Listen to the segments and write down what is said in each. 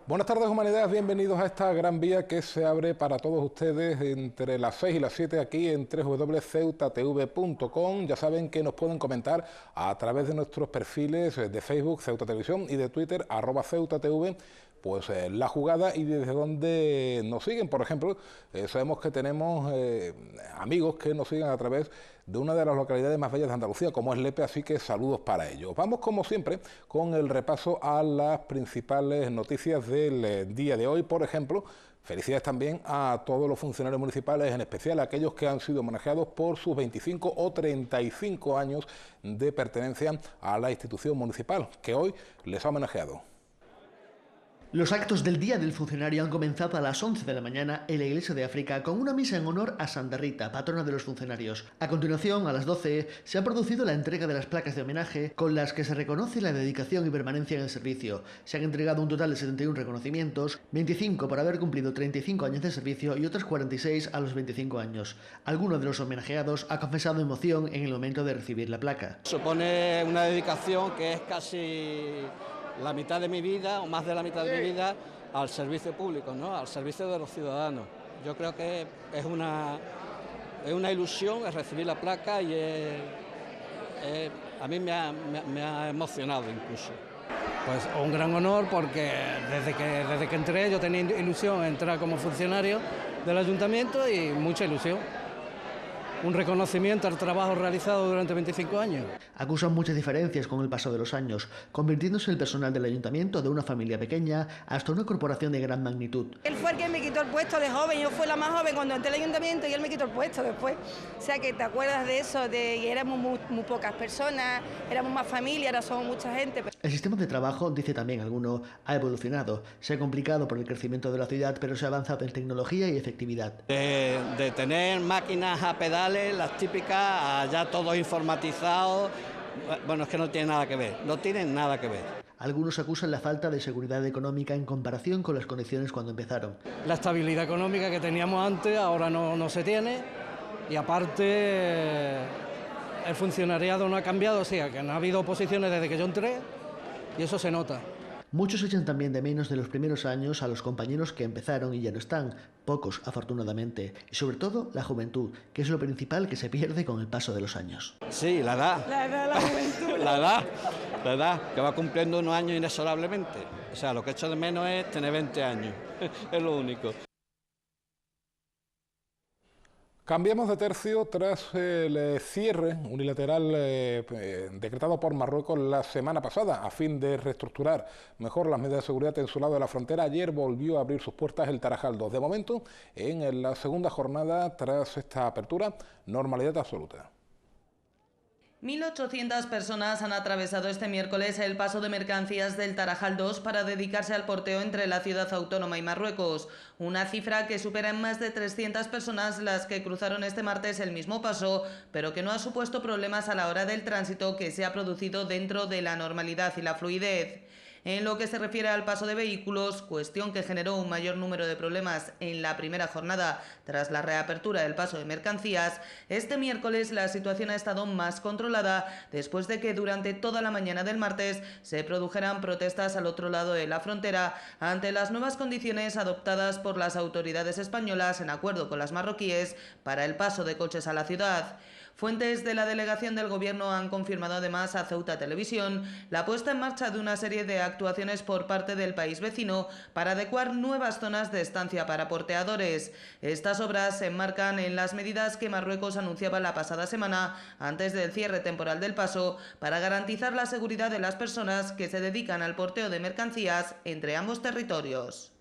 Buenas tardes, humanidades, bienvenidos a esta gran vía que se abre para todos ustedes entre las 6 y las 7 aquí en www.ceutatv.com. Ya saben que nos pueden comentar a través de nuestros perfiles de Facebook, Ceuta Televisión, y de Twitter, @CeutaTV, pues la jugada y desde donde nos siguen. Por ejemplo, sabemos que tenemos amigos que nos siguen a través de una de las localidades más bellas de Andalucía, como es Lepe, así que saludos para ellos. Vamos, como siempre, con el repaso a las principales noticias del día de hoy. Por ejemplo, felicidades también a todos los funcionarios municipales, en especial a aquellos que han sido homenajeados por sus 25 o 35 años de pertenencia a la institución municipal, que hoy les ha homenajeado. Los actos del Día del Funcionario han comenzado a las 11 de la mañana en la Iglesia de África con una misa en honor a Santa Rita, patrona de los funcionarios. A continuación, a las 12, se ha producido la entrega de las placas de homenaje con las que se reconoce la dedicación y permanencia en el servicio. Se han entregado un total de 71 reconocimientos, 25 por haber cumplido 35 años de servicio y otros 46 a los 25 años. Alguno de los homenajeados ha confesado emoción en el momento de recibir la placa. Supone una dedicación que es casi la mitad de mi vida, o más de la mitad de mi vida, al servicio público, ¿no? Al servicio de los ciudadanos. Yo creo que es una ilusión es recibir la placa y a mí me ha emocionado incluso. Pues un gran honor porque desde que entré yo tenía ilusión en entrar como funcionario del ayuntamiento y mucha ilusión. Un reconocimiento al trabajo realizado durante 25 años. Acusan muchas diferencias con el paso de los años, convirtiéndose el personal del ayuntamiento de una familia pequeña hasta una corporación de gran magnitud. Él fue el que me quitó el puesto de joven, yo fui la más joven cuando entré al ayuntamiento y él me quitó el puesto después. O sea que te acuerdas de eso, de que éramos muy pocas personas, éramos más familia, ahora somos mucha gente. El sistema de trabajo, dice también alguno, ha evolucionado. Se ha complicado por el crecimiento de la ciudad, pero se ha avanzado en tecnología y efectividad. De tener máquinas a pedales, las típicas, ya todo informatizado, bueno, es que no tiene nada que ver, no tienen nada que ver. Algunos acusan la falta de seguridad económica en comparación con las condiciones cuando empezaron. La estabilidad económica que teníamos antes ahora no se tiene y aparte el funcionariado no ha cambiado, o sea que no ha habido oposiciones desde que yo entré y eso se nota. Muchos echan también de menos de los primeros años a los compañeros que empezaron y ya no están, pocos afortunadamente, y sobre todo la juventud, que es lo principal que se pierde con el paso de los años. Sí, la edad. La juventud. la edad, que va cumpliendo unos años inexorablemente. O sea, lo que echo de menos es tener 20 años, es lo único. Cambiamos de tercio tras el cierre unilateral decretado por Marruecos la semana pasada a fin de reestructurar mejor las medidas de seguridad en su lado de la frontera. Ayer volvió a abrir sus puertas el Tarajal 2. De momento, en la segunda jornada tras esta apertura, normalidad absoluta. 1.800 personas han atravesado este miércoles el paso de mercancías del Tarajal 2 para dedicarse al porteo entre la ciudad autónoma y Marruecos, una cifra que supera en más de 300 personas las que cruzaron este martes el mismo paso, pero que no ha supuesto problemas a la hora del tránsito que se ha producido dentro de la normalidad y la fluidez. En lo que se refiere al paso de vehículos, cuestión que generó un mayor número de problemas en la primera jornada tras la reapertura del paso de mercancías, este miércoles la situación ha estado más controlada después de que durante toda la mañana del martes se produjeran protestas al otro lado de la frontera ante las nuevas condiciones adoptadas por las autoridades españolas en acuerdo con las marroquíes para el paso de coches a la ciudad. Fuentes de la delegación del Gobierno han confirmado además a Ceuta Televisión la puesta en marcha de una serie de actuaciones por parte del país vecino para adecuar nuevas zonas de estancia para porteadores. Estas obras se enmarcan en las medidas que Marruecos anunciaba la pasada semana antes del cierre temporal del paso para garantizar la seguridad de las personas que se dedican al porteo de mercancías entre ambos territorios.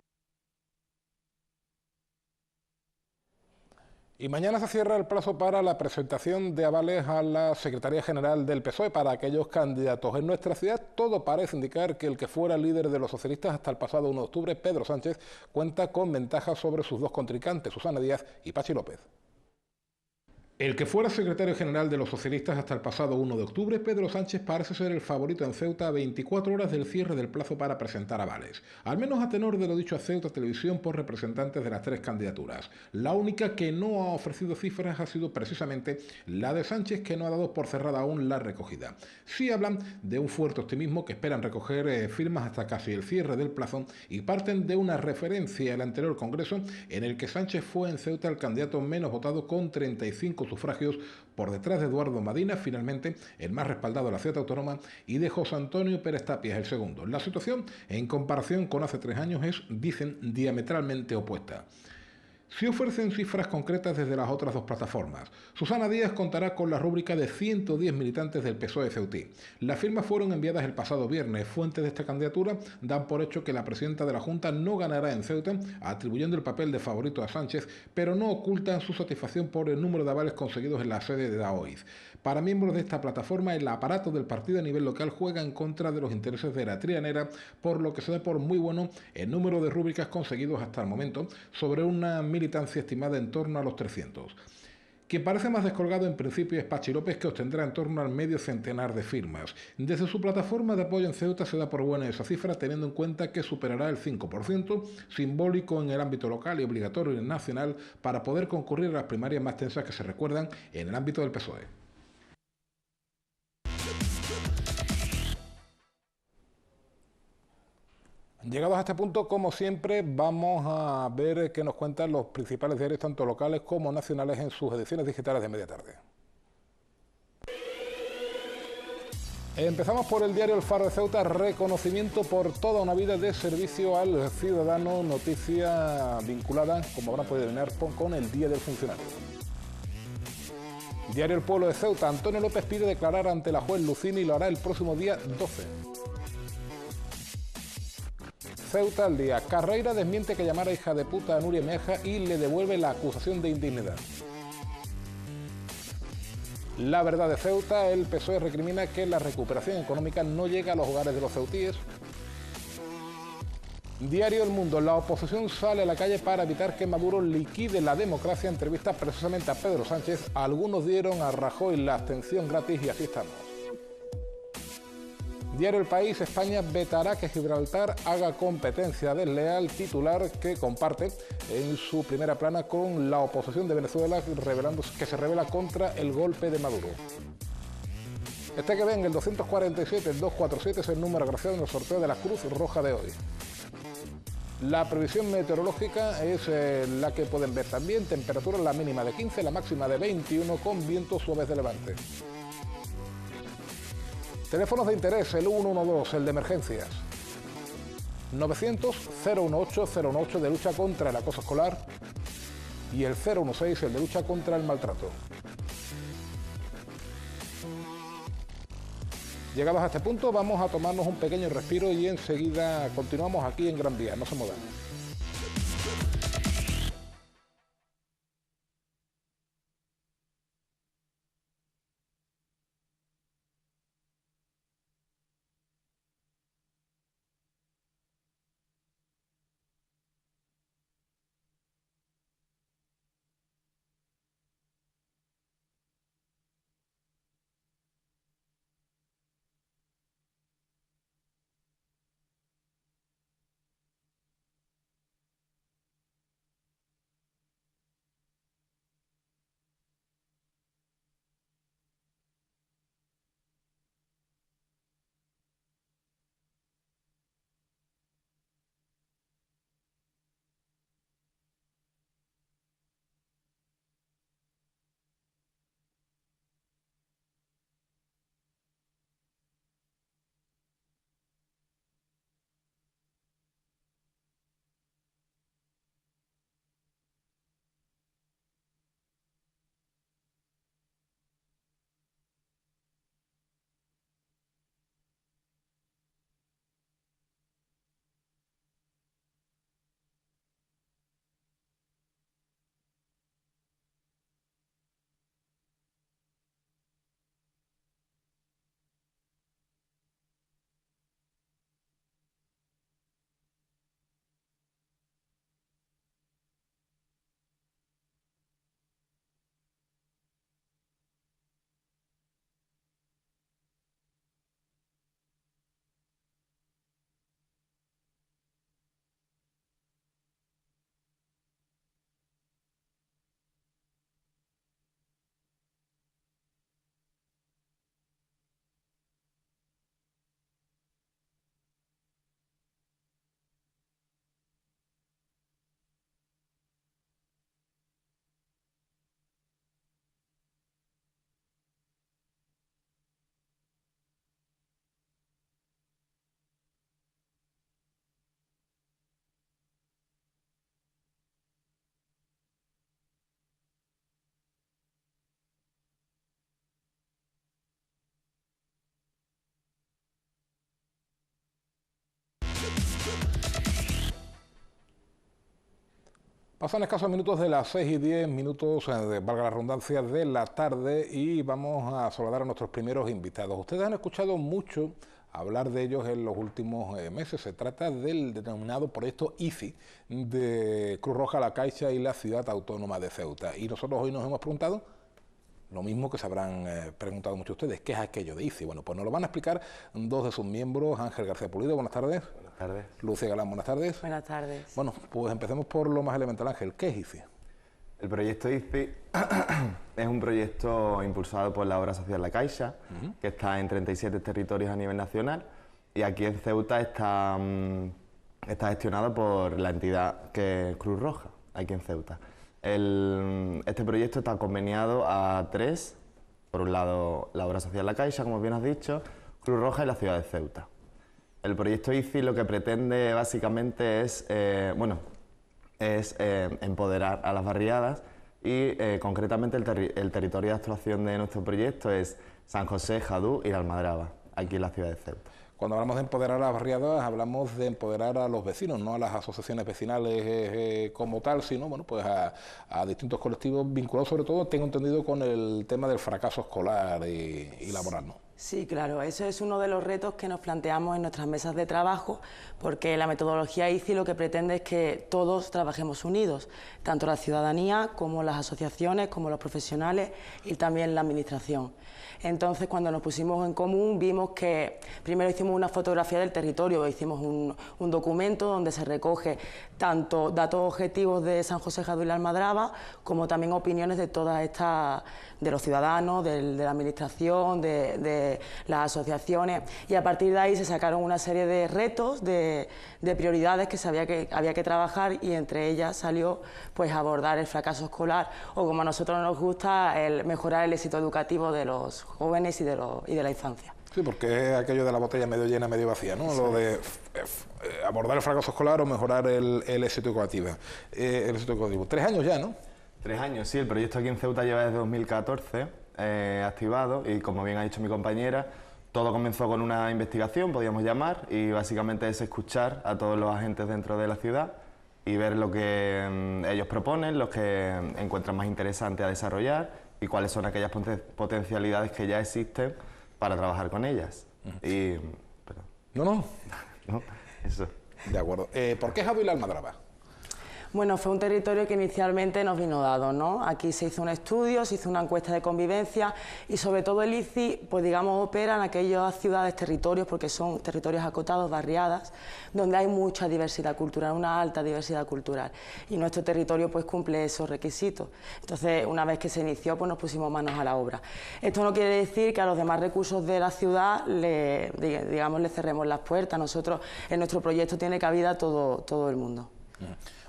Y mañana se cierra el plazo para la presentación de avales a la Secretaría General del PSOE para aquellos candidatos. En nuestra ciudad todo parece indicar que el que fuera líder de los socialistas hasta el pasado 1 de octubre, Pedro Sánchez, cuenta con ventajas sobre sus dos contrincantes, Susana Díaz y Pachi López. El que fuera secretario general de los socialistas hasta el pasado 1 de octubre, Pedro Sánchez parece ser el favorito en Ceuta a 24 horas del cierre del plazo para presentar avales, al menos a tenor de lo dicho a Ceuta Televisión por representantes de las tres candidaturas. La única que no ha ofrecido cifras ha sido precisamente la de Sánchez, que no ha dado por cerrada aún la recogida. Sí hablan de un fuerte optimismo, que esperan recoger firmas hasta casi el cierre del plazo, y parten de una referencia al anterior Congreso en el que Sánchez fue en Ceuta el candidato menos votado con 35 sufragios, por detrás de Eduardo Madina, finalmente el más respaldado de la ciudad autónoma, y de José Antonio Pérez Tapias, el segundo. La situación, en comparación con hace 3 años, es, dicen, diametralmente opuesta. Si ofrecen cifras concretas desde las otras dos plataformas. Susana Díaz contará con la rúbrica de 110 militantes del PSOE ceutí. Las firmas fueron enviadas el pasado viernes. Fuentes de esta candidatura dan por hecho que la presidenta de la Junta no ganará en Ceuta, atribuyendo el papel de favorito a Sánchez, pero no ocultan su satisfacción por el número de avales conseguidos en la sede de Daoiz. Para miembros de esta plataforma, el aparato del partido a nivel local juega en contra de los intereses de la trianera, por lo que se da por muy bueno el número de rúbricas conseguidos hasta el momento, sobre una militancia estimada en torno a los 300. Quien parece más descolgado en principio es Pachi López, que obtendrá en torno al medio centenar de firmas. Desde su plataforma de apoyo en Ceuta se da por buena esa cifra, teniendo en cuenta que superará el 5%, simbólico en el ámbito local y obligatorio en el nacional, para poder concurrir a las primarias más tensas que se recuerdan en el ámbito del PSOE. Llegados a este punto, como siempre, vamos a ver qué nos cuentan los principales diarios, tanto locales como nacionales, en sus ediciones digitales de media tarde. Empezamos por el diario El Faro de Ceuta: reconocimiento por toda una vida de servicio al ciudadano, noticia vinculada, como habrán podido adivinar, con el Día del Funcionario. Diario El Pueblo de Ceuta: Antonio López pide declarar ante la juez Lucini y lo hará el próximo día 12. Ceuta al Día: Carreira desmiente que llamara hija de puta a Nuria Meja y le devuelve la acusación de indignidad. La Verdad de Ceuta: el PSOE recrimina que la recuperación económica no llega a los hogares de los ceutíes. Diario El Mundo: la oposición sale a la calle para evitar que Maduro liquide la democracia. Entrevista precisamente a Pedro Sánchez. Algunos dieron a Rajoy la abstención gratis y así estamos. Diario El País: España vetará que Gibraltar haga competencia desleal. Titular que comparte en su primera plana con la oposición de Venezuela, que se revela contra el golpe de Maduro. Este que ven, el 247, el 247, es el número agraciado en el sorteo de la Cruz Roja de hoy. La previsión meteorológica es la que pueden ver también. Temperatura: la mínima de 15, la máxima de 21, con vientos suaves de levante. Teléfonos de interés: el 112, el de emergencias, 900-018-018 de lucha contra el acoso escolar, y el 016, el de lucha contra el maltrato. Llegados a este punto, vamos a tomarnos un pequeño respiro y enseguida continuamos aquí en Gran Vía. No se muevan. Pasan escasos minutos de las 6:10, valga la redundancia, de la tarde, y vamos a saludar a nuestros primeros invitados. Ustedes han escuchado mucho hablar de ellos en los últimos meses. Se trata del denominado proyecto ICI de Cruz Roja, La Caixa y la Ciudad Autónoma de Ceuta. Y nosotros hoy nos hemos preguntado lo mismo que se habrán preguntado muchos de ustedes: ¿qué es aquello de ICI? Bueno, pues nos lo van a explicar dos de sus miembros. Ángel García Pulido, buenas tardes. Buenas tardes. Lucía Galán, buenas tardes. Buenas tardes. Bueno, pues empecemos por lo más elemental, Ángel. ¿Qué es ICI? El proyecto ICI es un proyecto impulsado por la Obra Social La Caixa, que está en 37 territorios a nivel nacional, y aquí en Ceuta está gestionado por la entidad que es Cruz Roja, aquí en Ceuta. Este proyecto está conveniado a tres: por un lado la Obra Social La Caixa, como bien has dicho, Cruz Roja y la ciudad de Ceuta. El proyecto ICI lo que pretende básicamente es empoderar a las barriadas y concretamente el territorio de actuación de nuestro proyecto es San José, Jadú y La Almadraba, aquí en la ciudad de Ceuta. Cuando hablamos de empoderar a las barriadas, hablamos de empoderar a los vecinos, no a las asociaciones vecinales como tal, sino bueno, pues a distintos colectivos vinculados, sobre todo, tengo entendido, con el tema del fracaso escolar y laboral, ¿no? Sí, claro, eso es uno de los retos que nos planteamos en nuestras mesas de trabajo, porque la metodología ICI lo que pretende es que todos trabajemos unidos, tanto la ciudadanía como las asociaciones, como los profesionales y también la administración. Entonces, cuando nos pusimos en común, vimos que primero hicimos una fotografía del territorio, hicimos un documento donde se recoge tanto datos objetivos de San José, Jadú y La Almadraba, como también opiniones de todas estas, de los ciudadanos, de la administración, de las asociaciones, y a partir de ahí se sacaron una serie de retos, de prioridades que había que trabajar, y entre ellas salió pues abordar el fracaso escolar, o como a nosotros nos gusta, el mejorar el éxito educativo de los jóvenes y de la infancia. Sí, porque es aquello de la botella medio llena, medio vacía, ¿no? Lo de abordar el fracaso escolar o mejorar el éxito educativo. 3 años ya, ¿no? 3 años, sí. El proyecto aquí en Ceuta lleva desde 2014 activado, y como bien ha dicho mi compañera, todo comenzó con una investigación, podríamos llamar, y básicamente es escuchar a todos los agentes dentro de la ciudad y ver lo que ellos proponen, los que encuentran más interesante a desarrollar y cuáles son aquellas potencialidades que ya existen para trabajar con ellas. No, eso. De acuerdo. ¿Por qué Jadú y La Almadraba? Bueno, fue un territorio que inicialmente nos vino dado, ¿no? Aquí se hizo un estudio, se hizo una encuesta de convivencia, y sobre todo el ICI, pues digamos, opera en aquellas ciudades, territorios, porque son territorios acotados, barriadas, donde hay mucha diversidad cultural, una alta diversidad cultural, y nuestro territorio pues cumple esos requisitos. Entonces, una vez que se inició, pues nos pusimos manos a la obra. Esto no quiere decir que a los demás recursos de la ciudad le cerremos las puertas. Nosotros, en nuestro proyecto tiene cabida todo el mundo.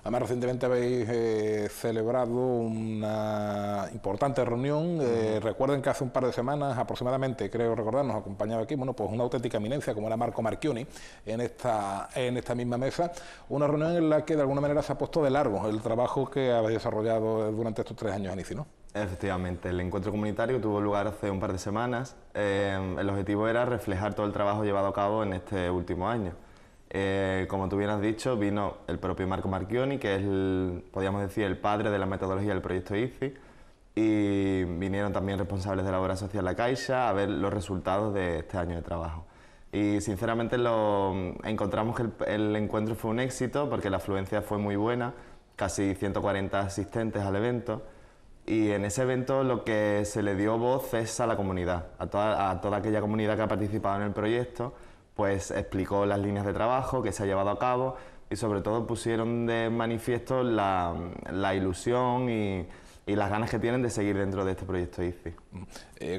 Además, recientemente habéis celebrado una importante reunión. Recuerden que hace un par de semanas aproximadamente, creo recordar, nos acompañaba aquí, bueno, pues una auténtica eminencia como era Marco Marchioni en esta misma mesa. Una reunión en la que de alguna manera se ha puesto de largo el trabajo que habéis desarrollado durante estos 3 años en ICI, ¿no? Efectivamente, el encuentro comunitario tuvo lugar hace un par de semanas. El objetivo era reflejar todo el trabajo llevado a cabo en este último año. Como tú bien has dicho, vino el propio Marco Marchioni, que es, podríamos decir, el padre de la metodología del proyecto ICI, y vinieron también responsables de la Obra Social La Caixa a ver los resultados de este año de trabajo. Y sinceramente encontramos que el encuentro fue un éxito, porque la afluencia fue muy buena, casi 140 asistentes al evento, y en ese evento lo que se le dio voz es a la comunidad, a toda aquella comunidad que ha participado en el proyecto. Pues explicó las líneas de trabajo que se ha llevado a cabo, y sobre todo pusieron de manifiesto la ilusión y las ganas que tienen de seguir dentro de este proyecto ICI.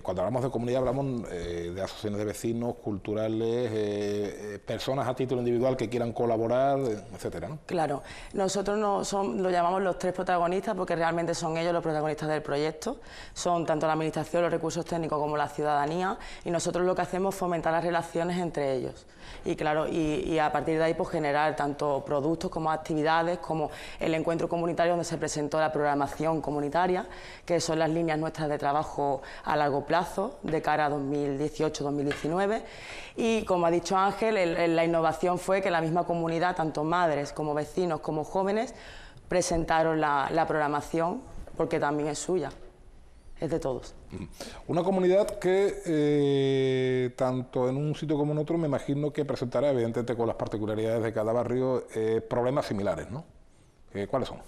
Cuando hablamos de comunidad hablamos de asociaciones de vecinos, culturales, personas a título individual que quieran colaborar, etcétera, ¿no? Claro, nosotros lo llamamos los 3 protagonistas, porque realmente son ellos los protagonistas del proyecto. Son tanto la administración, los recursos técnicos, como la ciudadanía, y nosotros lo que hacemos es fomentar las relaciones entre ellos. Y claro, y a partir de ahí pues generar tanto productos como actividades, como el encuentro comunitario donde se presentó la programación comunitaria, que son las líneas nuestras de trabajo a largo plazo de cara a 2018-2019, y como ha dicho Ángel, la innovación fue que la misma comunidad, tanto madres como vecinos como jóvenes, presentaros la programación, porque también es suya, es de todos. Una comunidad que tanto en un sitio como en otro me imagino que presentará, evidentemente con las particularidades de cada barrio, problemas similares, ¿no? ¿Cuáles son?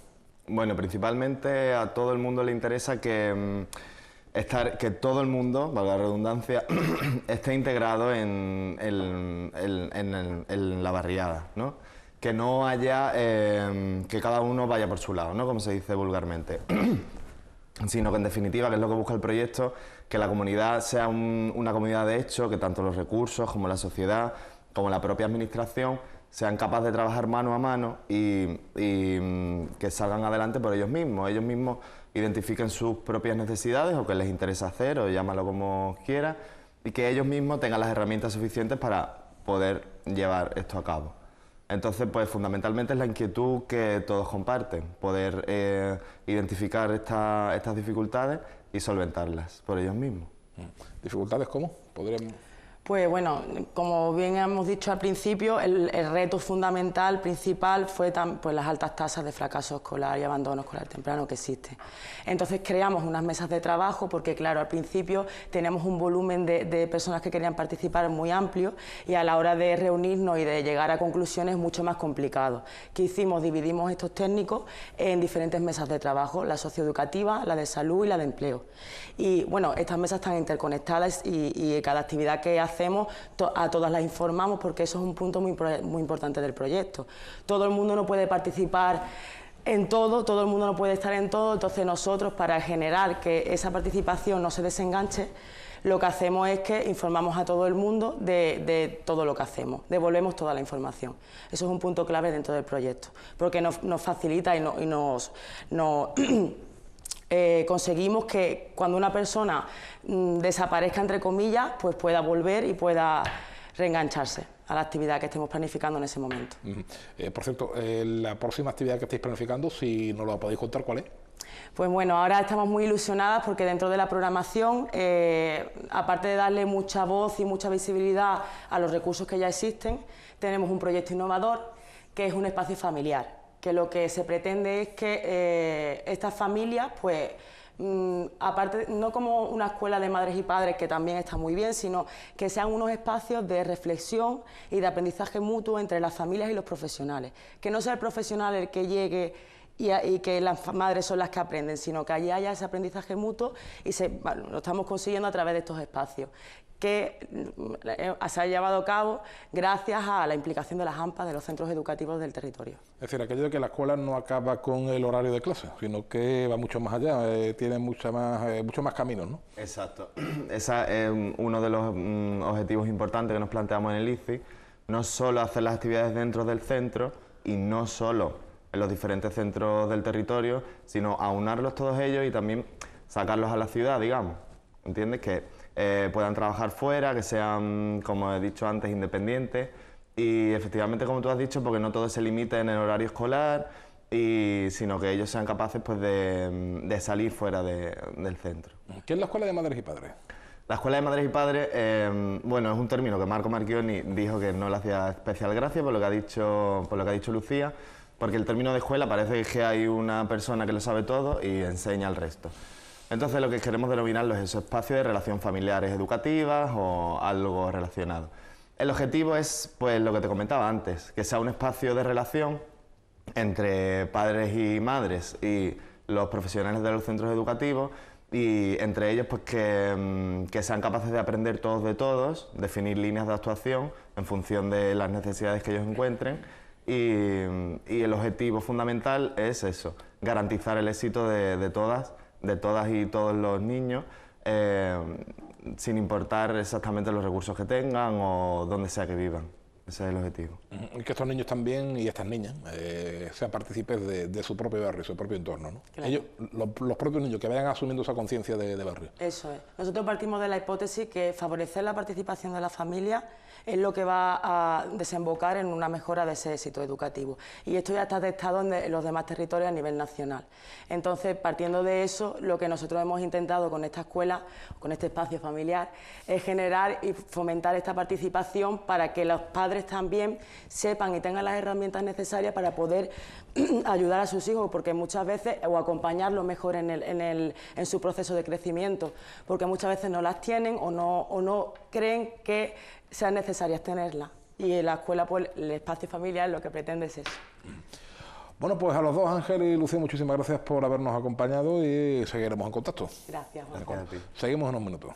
Bueno, principalmente a todo el mundo le interesa que todo el mundo, valga la redundancia, esté integrado en la barriada, ¿no? Que no haya, que cada uno vaya por su lado, ¿no? Como se dice vulgarmente. Sino que en definitiva, que es lo que busca el proyecto, que la comunidad sea una comunidad de hecho, que tanto los recursos como la sociedad, como la propia administración, sean capaces de trabajar mano a mano y que salgan adelante por ellos mismos identifiquen sus propias necesidades o que les interesa hacer, o llámalo como quiera, y que ellos mismos tengan las herramientas suficientes para poder llevar esto a cabo. Entonces, pues fundamentalmente es la inquietud que todos comparten, poder identificar estas dificultades y solventarlas por ellos mismos. ¿Dificultades cómo? ¿Podríamos...? Pues bueno, como bien hemos dicho al principio, el reto fundamental, principal, fue pues las altas tasas de fracaso escolar y abandono escolar temprano que existen. Entonces creamos unas mesas de trabajo porque, claro, al principio teníamos un volumen de personas que querían participar muy amplio y a la hora de reunirnos y de llegar a conclusiones mucho más complicado. ¿Qué hicimos? Dividimos estos técnicos en diferentes mesas de trabajo, la socioeducativa, la de salud y la de empleo. Y bueno, estas mesas están interconectadas y cada actividad que hacemos a todas las informamos, porque eso es un punto muy importante del proyecto. Todo el mundo no puede participar en todo el mundo no puede estar en todo, entonces nosotros, para generar que esa participación no se desenganche, lo que hacemos es que informamos a todo el mundo de todo lo que hacemos, devolvemos toda la información. Eso es un punto clave dentro del proyecto, porque nos facilita y nos conseguimos que cuando una persona desaparezca, entre comillas, pues pueda volver y pueda reengancharse a la actividad que estemos planificando en ese momento. Por cierto, la próxima actividad que estáis planificando, si nos lo podéis contar, ¿cuál es? Pues bueno, ahora estamos muy ilusionadas porque dentro de la programación, aparte de darle mucha voz y mucha visibilidad a los recursos que ya existen, tenemos un proyecto innovador que es un espacio familiar, que lo que se pretende es que estas familias, pues, aparte, no como una escuela de madres y padres, que también está muy bien, sino que sean unos espacios de reflexión y de aprendizaje mutuo entre las familias y los profesionales. Que no sea el profesional el que llegue y que las madres son las que aprenden, sino que allí haya ese aprendizaje mutuo y lo estamos consiguiendo a través de estos espacios, que se ha llevado a cabo gracias a la implicación de las AMPA, de los centros educativos del territorio. Es decir, aquello de que la escuela no acaba con el horario de clase, sino que va mucho más allá, tiene mucho más caminos, ¿no? Exacto. Ese es uno de los objetivos importantes que nos planteamos en el ICI, no solo hacer las actividades dentro del centro y no solo en los diferentes centros del territorio, sino aunarlos todos ellos y también sacarlos a la ciudad, digamos, ¿entiendes? Que puedan trabajar fuera, que sean, como he dicho antes, independientes y efectivamente, como tú has dicho, porque no todo se limite en el horario escolar, sino que ellos sean capaces, pues, de salir fuera del centro. ¿Qué es la Escuela de Madres y Padres? La Escuela de Madres y Padres, bueno, es un término que Marco Marchionni dijo que no le hacía especial gracia por lo que ha dicho Lucía, porque el término de escuela parece que hay una persona que lo sabe todo y enseña al resto. Entonces lo que queremos denominarlo es esos espacios de relación familiares educativas o algo relacionado. El objetivo es, pues, lo que te comentaba antes, que sea un espacio de relación entre padres y madres y los profesionales de los centros educativos, y entre ellos, pues, que sean capaces de aprender todos de todos, definir líneas de actuación en función de las necesidades que ellos encuentren, y el objetivo fundamental es eso, garantizar el éxito de todas y todos los niños, sin importar exactamente los recursos que tengan o donde sea que vivan. Ese es el objetivo. Y que estos niños también y estas niñas sean partícipes de su propio barrio, su propio entorno, ¿no? Claro. Ellos, los propios niños, que vayan asumiendo esa conciencia de barrio. Eso es. Nosotros partimos de la hipótesis que favorecer la participación de la familia es lo que va a desembocar en una mejora de ese éxito educativo. Y esto ya está testado en los demás territorios a nivel nacional. Entonces, partiendo de eso, lo que nosotros hemos intentado con esta escuela, con este espacio familiar, es generar y fomentar esta participación para que los padres padres también sepan y tengan las herramientas necesarias para poder ayudar a sus hijos, porque muchas veces, o acompañarlos mejor en su proceso de crecimiento, porque muchas veces no las tienen o no creen que sean necesarias tenerlas. Y en la escuela, pues, el espacio familiar lo que pretende es eso. Bueno, pues a los dos, Ángel y Lucía, muchísimas gracias por habernos acompañado y seguiremos en contacto. Gracias, Juan. Gracias a ti. Seguimos en unos minutos.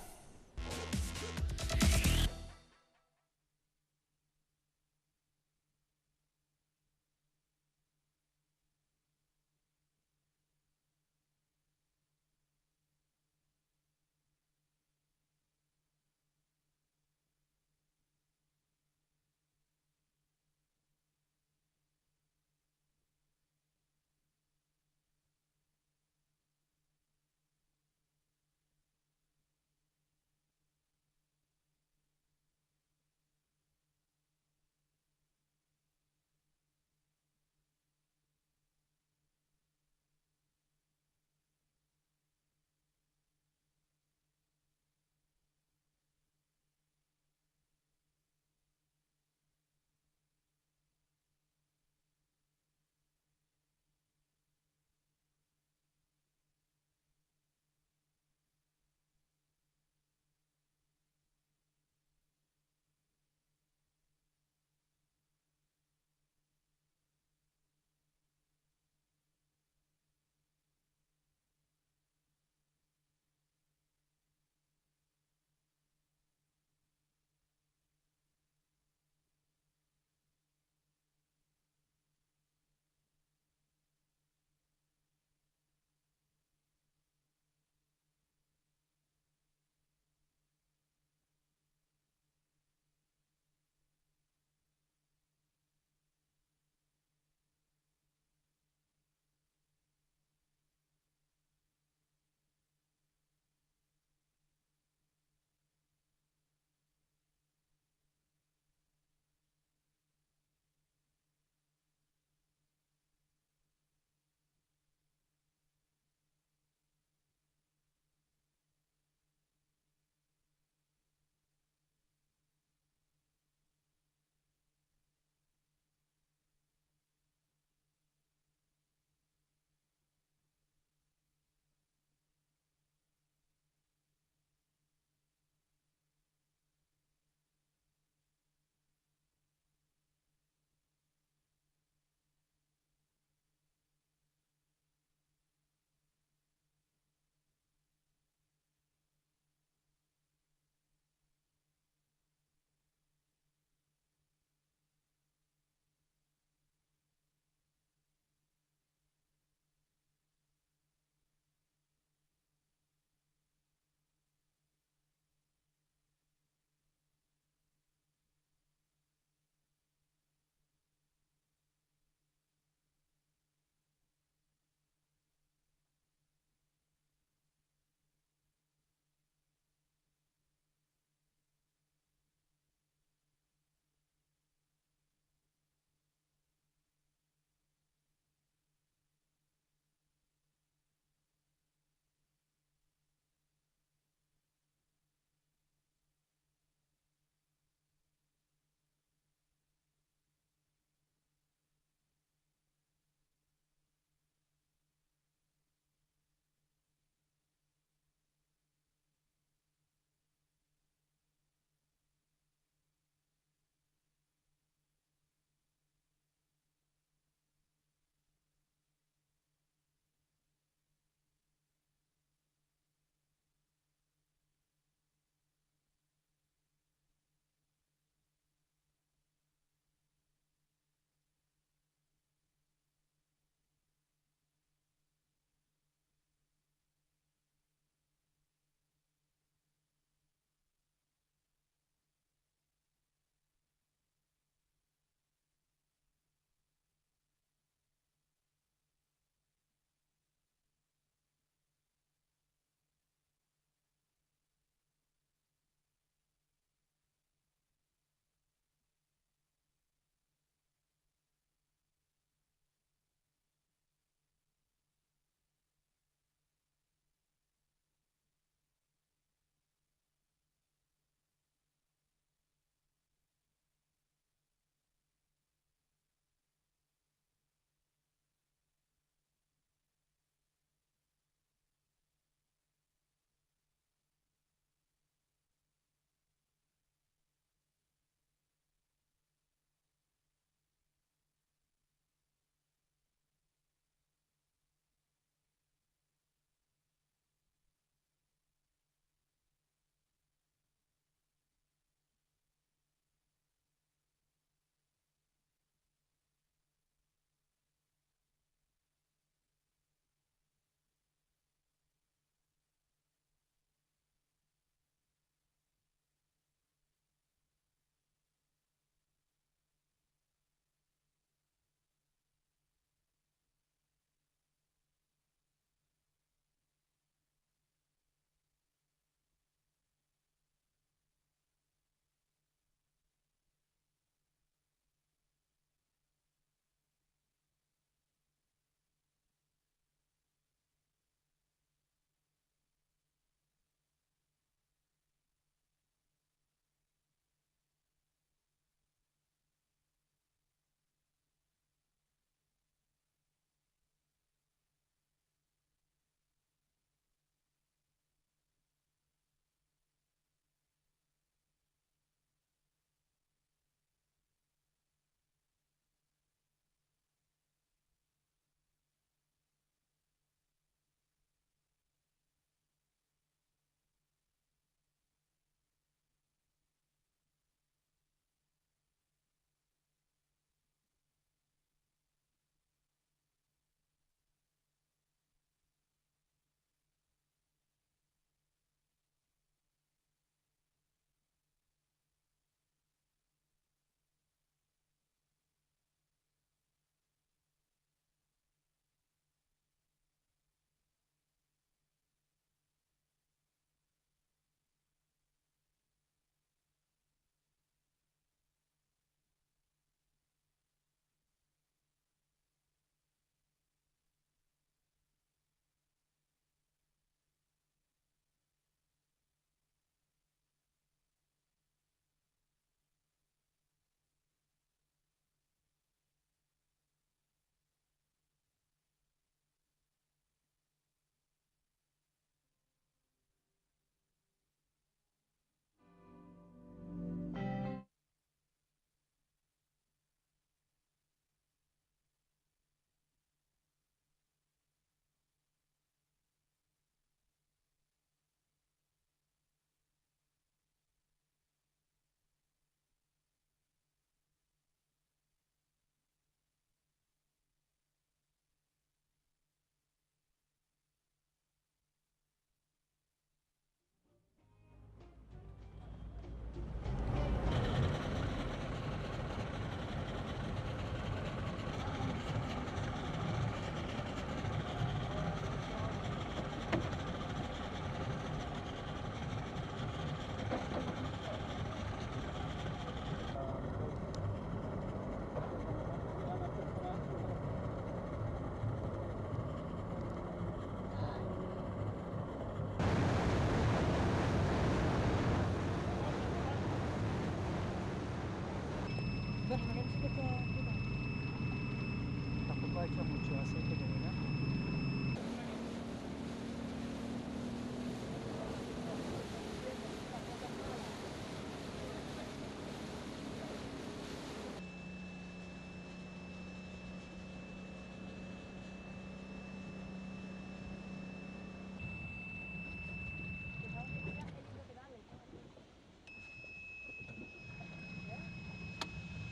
echa mucho aceite de oliva.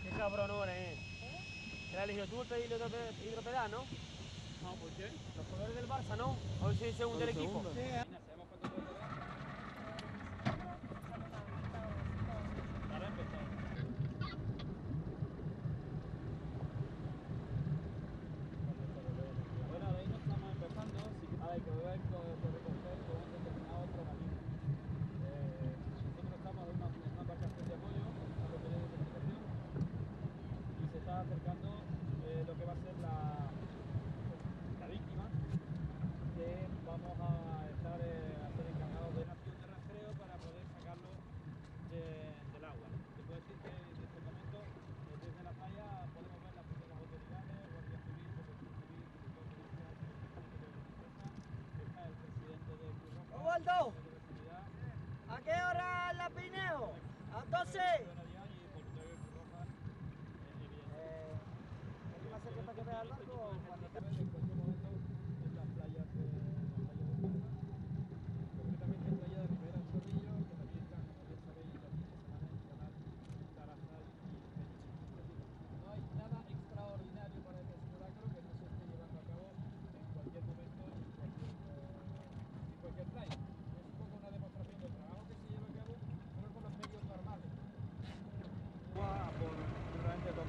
Qué cabronones, ¿Qué la eligió tú el hidropedal, no? No, ¿por qué? Los colores del Barça, ¿no? A ver si es segundo del equipo. Sí. Ahora empezamos. Bueno, ahora mismo estamos empezando. Hay que ver que recoger con un determinado otro marino. Nosotros estamos en una embarcación de apoyo, una batería de certificación, y se está acercando lo que va a ser la víctima, que vamos a estar a ser encargados de una acción de rastreo para poder sacarlo del agua. Te puedo decir que en este momento, desde la playa, podemos ver las primeras autoridades, Guardia Civil, Protección Civil, Director de Policía, está el presidente de Cruz Roja. ¡Osvaldo! ¿A qué hora la Pineo? ¿A 12? ¿Más cerca para que vea el barco o cuando te en cualquier momento en las playas de Costa, concretamente en playa de Ribera del Chorrillo, que también están, como ya sabéis, la fin de semana en el canal Tarajal y Peniche. No hay nada extraordinario para este simulacro que no se esté llevando a cabo en cualquier momento y en cualquier playa. Es un poco una demostración del trabajo que se lleva a cabo, pero con los medios normales. Por realmente todo.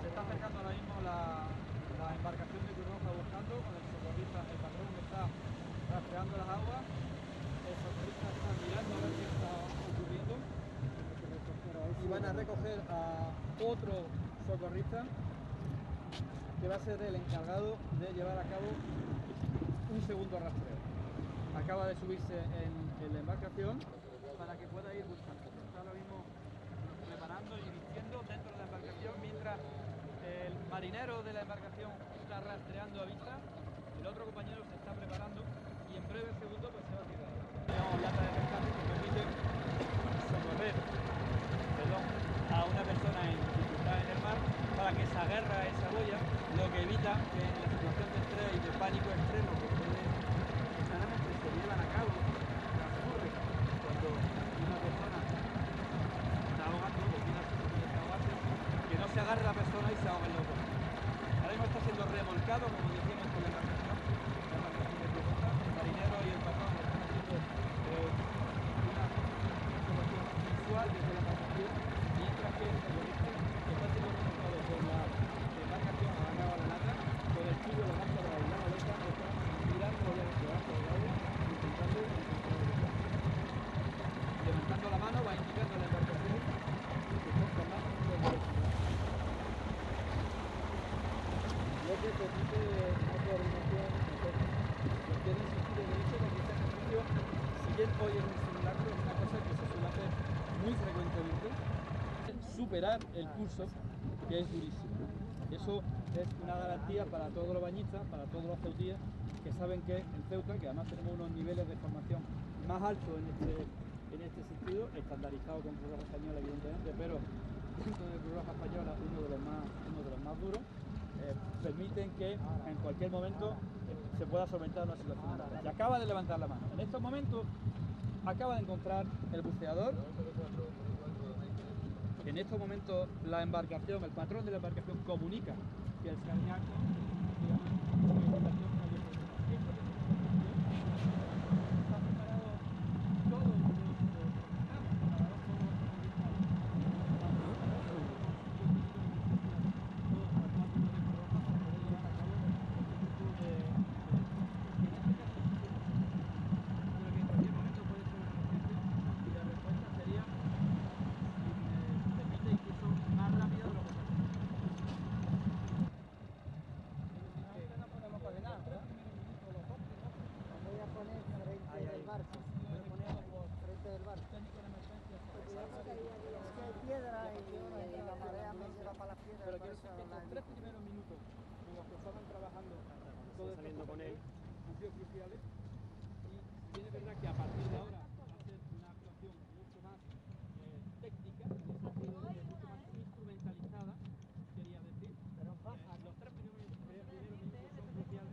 Se está acercando ahora mismo la embarcación de Cruz Roja buscando, con el socorrista, el patrón que está rastreando las aguas. El socorrista está mirando a ver qué está ocurriendo. Y van a recoger a otro socorrista que va a ser el encargado de llevar a cabo un segundo rastreo. Acaba de subirse en la embarcación para que pueda ir buscando. Está ahora mismo preparando y vistiendo dentro de la embarcación mientras el marinero de la embarcación está rastreando a vista, el otro compañero se está preparando y en breve segundo pues se va a tirar. Tenemos lata de rescate que permite socorrer a una persona en dificultad en el mar para que se agarre a esa boya, lo que evita que en la situación de estrés y de pánico extremo que generalmente se llevan a cabo, transcurre cuando una persona está ahogando, o tiene la sensación de ahogarse, que no se agarre la persona y se ahogue el loco. Ahora mismo está siendo remolcado, como decíamos, con la embarcación de Cruz Roja. El marinero y el patrón están haciendo una información visual desde la embarcación, mientras que el socorrista está siendo remolcado con la embarcación agarrada a la lata, con el tubo de máscara y la maleta, está mirando debajo del agua, intentando levantando la mano, va indicando a la embarcación que se ponga más de velocidad. Lo que permite una coordinación mejor. Lo quiero insistir en el hecho de que este ejercicio, si bien hoy es un simulacro, es una cosa que se suele hacer muy frecuentemente, superar el curso, que es durísimo. Eso es una garantía para todos los bañistas, para todos los ceutíes, que saben que en Ceuta, que además tenemos unos niveles de formación más altos en este sentido, estandarizado con Cruz Roja Española evidentemente, pero dentro de Cruz Roja Española uno de los más duros, permiten que en cualquier momento se pueda solventar una situación. Y acaba de levantar la mano. En estos momentos acaba de encontrar el buceador. En estos momentos la embarcación, el patrón de la embarcación comunica que el Sarniaco pero quiero decir que los 3 primeros minutos en los que estaban trabajando todos estos con él han sido cruciales, y bien es verdad que a partir de ahora va a ser una actuación mucho más técnica, en el sentido de mucho más instrumentalizada, quería decir. Los 3 primeros minutos son cruciales.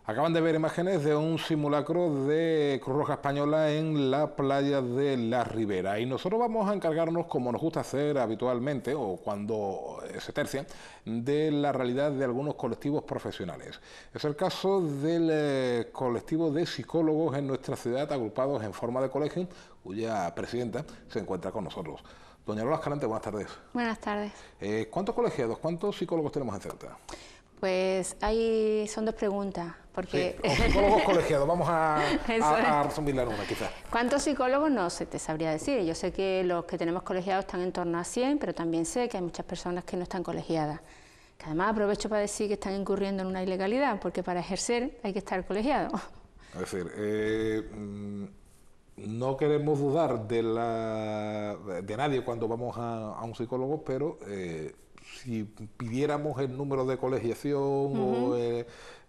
Acaban de ver imágenes de un simulacro de Cruz Roja Española en la playa de La Ribera, y nosotros vamos a encargarnos, como nos gusta hacer habitualmente o cuando se tercia, de la realidad de algunos colectivos profesionales. Es el caso del colectivo de psicólogos en nuestra ciudad, agrupados en forma de colegio, cuya presidenta se encuentra con nosotros. Doña Lola Escalante, buenas tardes. Buenas tardes. ¿Cuántos colegiados, cuántos psicólogos tenemos en Ceuta? Pues son dos preguntas, porque... Sí, o psicólogos colegiados, vamos a resumirla en una, quizás. ¿Cuántos psicólogos? No se te sabría decir. Yo sé que los que tenemos colegiados están en torno a 100, pero también sé que hay muchas personas que no están colegiadas. Que además aprovecho para decir que están incurriendo en una ilegalidad, porque para ejercer hay que estar colegiado. Es decir, no queremos dudar de nadie cuando vamos a un psicólogo, pero... si pidiéramos el número de colegiación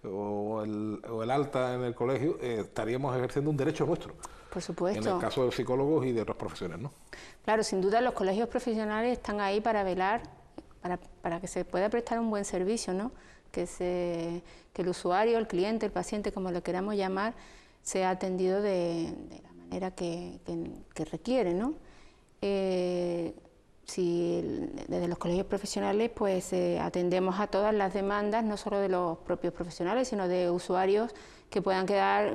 o el alta en el colegio, estaríamos ejerciendo un derecho nuestro. Por supuesto. En el caso de los psicólogos y de otras profesiones, ¿no? Claro, sin duda los colegios profesionales están ahí para velar, para que se pueda prestar un buen servicio, ¿no? Que el usuario, el cliente, el paciente, como lo queramos llamar, sea atendido de la manera que requiere, ¿no? Si desde los colegios profesionales pues atendemos a todas las demandas, no solo de los propios profesionales, sino de usuarios que puedan quedar,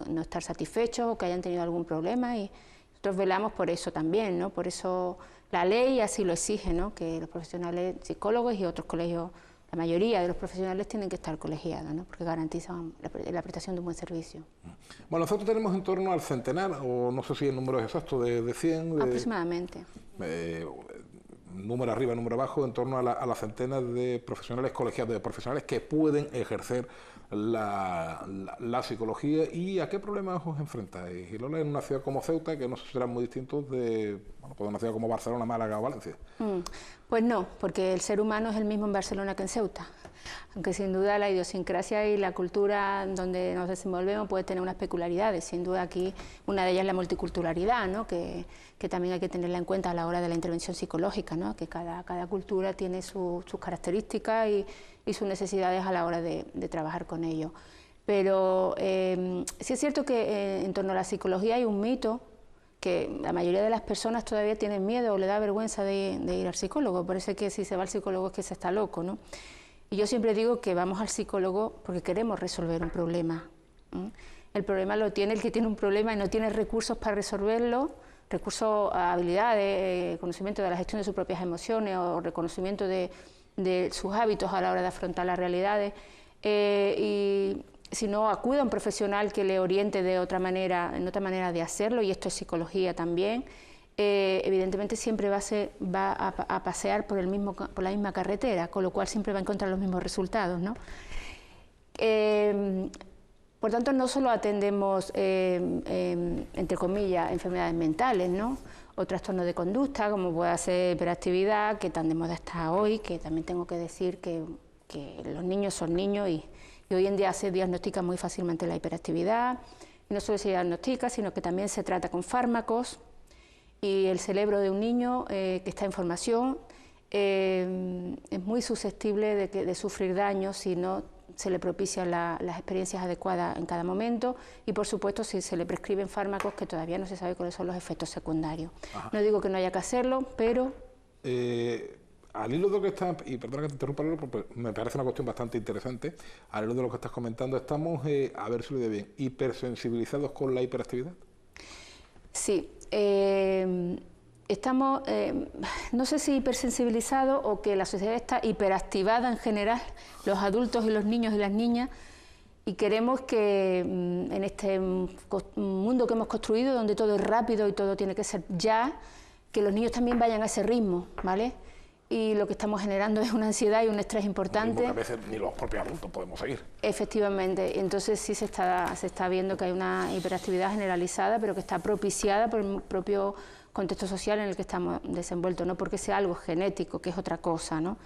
no estar satisfechos o que hayan tenido algún problema, y nosotros velamos por eso también, ¿no? Por eso la ley así lo exige, ¿no? Que los profesionales, psicólogos y otros colegios, la mayoría de los profesionales tienen que estar colegiados, ¿no? Porque garantizan la prestación de un buen servicio. Bueno, nosotros tenemos en torno al centenar, o no sé si el número es exacto, de 100... aproximadamente. Número arriba, número abajo, en torno a la centena de profesionales colegiados, de profesionales que pueden ejercer la psicología. ¿Y a qué problemas os enfrentáis? Y Lola, en una ciudad como Ceuta, que no serán muy distintos de una ciudad como Barcelona, Málaga o Valencia. Pues no, porque el ser humano es el mismo en Barcelona que en Ceuta. Aunque sin duda la idiosincrasia y la cultura donde nos desenvolvemos puede tener unas peculiaridades. Sin duda aquí una de ellas es la multiculturalidad, ¿no? Que también hay que tenerla en cuenta a la hora de la intervención psicológica, ¿no? Que cada cultura tiene sus características y sus necesidades a la hora de trabajar con ello. Pero sí es cierto que en torno a la psicología hay un mito que la mayoría de las personas todavía tienen miedo o le da vergüenza de ir al psicólogo. Parece que si se va al psicólogo es que se está loco, ¿no? Y yo siempre digo que vamos al psicólogo porque queremos resolver un problema. El problema lo tiene el que tiene un problema y no tiene recursos para resolverlo, recursos, habilidades, conocimiento de la gestión de sus propias emociones o reconocimiento de sus hábitos a la hora de afrontar las realidades. Y si no, acude a un profesional que le oriente en otra manera de hacerlo, y esto es psicología también. Evidentemente siempre va a pasear por la misma carretera, con lo cual siempre va a encontrar los mismos resultados, ¿no? Por tanto, no solo atendemos, entre comillas, enfermedades mentales, ¿no? O trastornos de conducta, como puede ser hiperactividad, que tan de moda está hoy, que también tengo que decir que los niños son niños y hoy en día se diagnostica muy fácilmente la hiperactividad, y no solo se diagnostica, sino que también se trata con fármacos, y el cerebro de un niño que está en formación es muy susceptible de sufrir daños si no se le propician las experiencias adecuadas en cada momento, y por supuesto si se le prescriben fármacos que todavía no se sabe cuáles son los efectos secundarios. Ajá. No digo que no haya que hacerlo, pero... Al hilo de lo que está, y perdona que te interrumpa, porque me parece una cuestión bastante interesante, al hilo de lo que estás comentando, estamos, a ver si lo digo bien, hipersensibilizados con la hiperactividad. Sí, estamos, no sé si hipersensibilizados o que la sociedad está hiperactivada en general, los adultos y los niños y las niñas, y queremos que en este mundo que hemos construido, donde todo es rápido y todo tiene que ser ya, que los niños también vayan a ese ritmo, ¿vale? y lo que estamos generando es una ansiedad y un estrés importante. Porque a veces ni los propios adultos podemos seguir. Efectivamente, entonces sí se está viendo que hay una hiperactividad generalizada, pero que está propiciada por el propio contexto social en el que estamos desenvueltos, no porque sea algo genético, que es otra cosa, ¿no?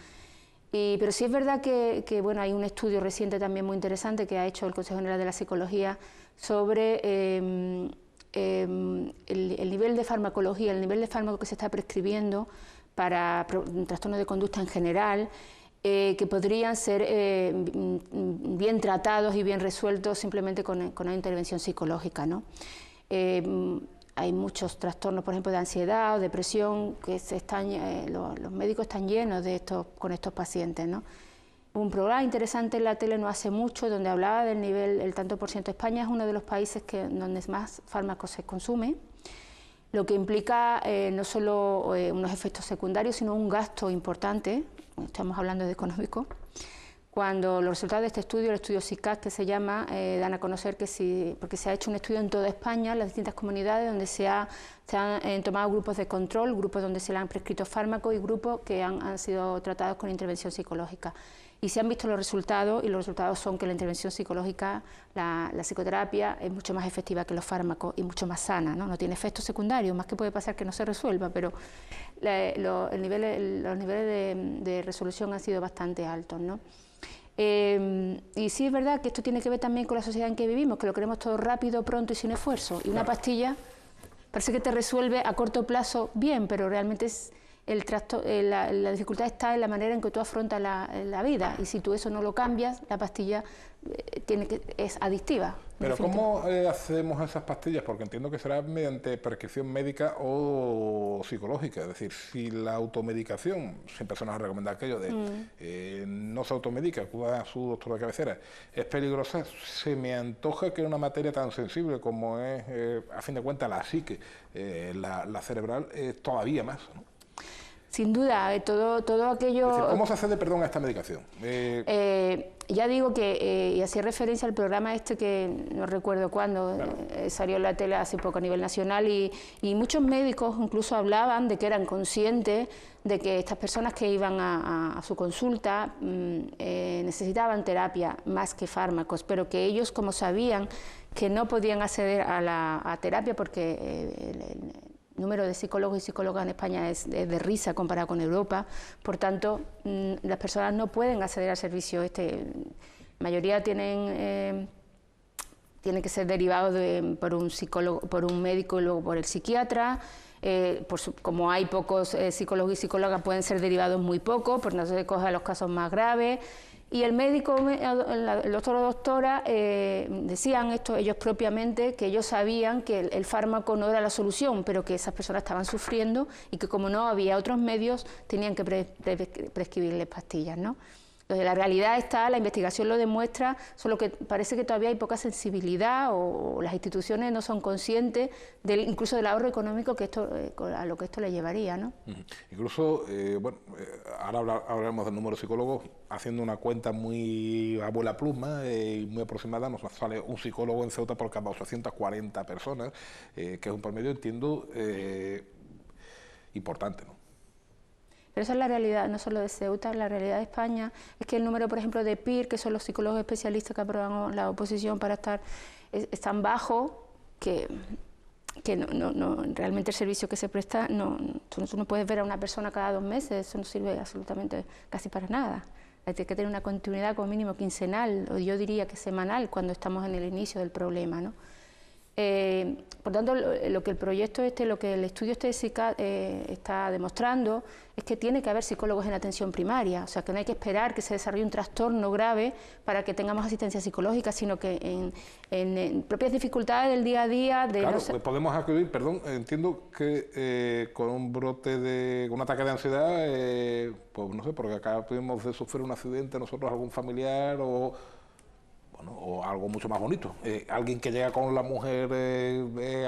Pero sí es verdad que bueno, hay un estudio reciente también muy interesante que ha hecho el Consejo General de la Psicología sobre el nivel de farmacología, el nivel de fármaco que se está prescribiendo para trastornos de conducta en general, que podrían ser bien tratados y bien resueltos simplemente con una intervención psicológica, ¿no? Hay muchos trastornos, por ejemplo, de ansiedad o depresión, que los médicos están llenos con estos pacientes, ¿no? Un programa interesante en la tele no hace mucho donde hablaba del nivel, el tanto por ciento. España es uno de los países donde más fármacos se consume, lo que implica no solo unos efectos secundarios, sino un gasto importante, estamos hablando de económico. Cuando los resultados de este estudio, el estudio SICAD que se llama, dan a conocer que porque se ha hecho un estudio en toda España, en las distintas comunidades, donde se han tomado grupos de control, grupos donde se le han prescrito fármacos y grupos que han sido tratados con intervención psicológica. Y se han visto los resultados, y los resultados son que la intervención psicológica, la psicoterapia, es mucho más efectiva que los fármacos y mucho más sana, ¿no? No tiene efectos secundarios, más que puede pasar que no se resuelva, pero los niveles de resolución han sido bastante altos, ¿no? Y sí es verdad que esto tiene que ver también con la sociedad en que vivimos, que lo queremos todo rápido, pronto y sin esfuerzo. Y una pastilla parece que te resuelve a corto plazo bien, pero realmente la dificultad está en la manera en que tú afrontas la vida. Y si tú eso no lo cambias, la pastilla es adictiva. Pero ¿cómo hacemos esas pastillas? Porque entiendo que será mediante prescripción médica o psicológica. Es decir, si la automedicación, siempre se nos recomienda aquello de no se automedica, acuda a su doctor de cabecera, es peligrosa, se me antoja que en una materia tan sensible como es, a fin de cuentas, la psique, la cerebral, todavía más, ¿no? Sin duda, todo aquello... Es decir, ¿cómo se accede, perdón, a esta medicación? Ya digo que, y hacía referencia al programa que no recuerdo cuándo, claro, salió en la tele hace poco a nivel nacional, y muchos médicos incluso hablaban de que eran conscientes de que estas personas que iban a su consulta necesitaban terapia más que fármacos, pero que ellos, como sabían que no podían acceder a la terapia porque el número de psicólogos y psicólogas en España es de risa comparado con Europa, por tanto las personas no pueden acceder al servicio. La mayoría tienen que ser derivados por un psicólogo, por un médico y luego por el psiquiatra. Como hay pocos psicólogos y psicólogas, pueden ser derivados muy pocos, por no se coge a los casos más graves. Y el médico, el doctor o doctora, decían esto ellos propiamente, que ellos sabían que el fármaco no era la solución, pero que esas personas estaban sufriendo y que como no había otros medios, tenían que prescribirles pastillas, ¿no? Entonces, la realidad está, la investigación lo demuestra, solo que parece que todavía hay poca sensibilidad o las instituciones no son conscientes incluso del ahorro económico que a lo que esto le llevaría, ¿no? Incluso, bueno, ahora hablaremos del número de psicólogos, haciendo una cuenta muy abuela pluma y muy aproximada, nos sale un psicólogo en Ceuta por cada 840 personas, que es un promedio, entiendo, importante, ¿no? Pero esa es la realidad, no solo de Ceuta, la realidad de España es que el número, por ejemplo, de PIR, que son los psicólogos especialistas que aprueban la oposición para estar, es tan bajo que realmente el servicio que se presta, tú no puedes ver a una persona cada 2 meses, eso no sirve absolutamente casi para nada. Hay que tener una continuidad como mínimo quincenal, o yo diría que semanal, cuando estamos en el inicio del problema, ¿no? Por tanto, lo que el proyecto lo que el estudio SICAD está demostrando es que tiene que haber psicólogos en atención primaria, o sea, que no hay que esperar que se desarrolle un trastorno grave para que tengamos asistencia psicológica, sino que en propias dificultades del día a día... Claro, pues podemos acudir, perdón, entiendo que con un brote un ataque de ansiedad, pues no sé, porque acá pudimos sufrir un accidente nosotros, algún familiar o algo mucho más bonito, alguien que llega con la mujer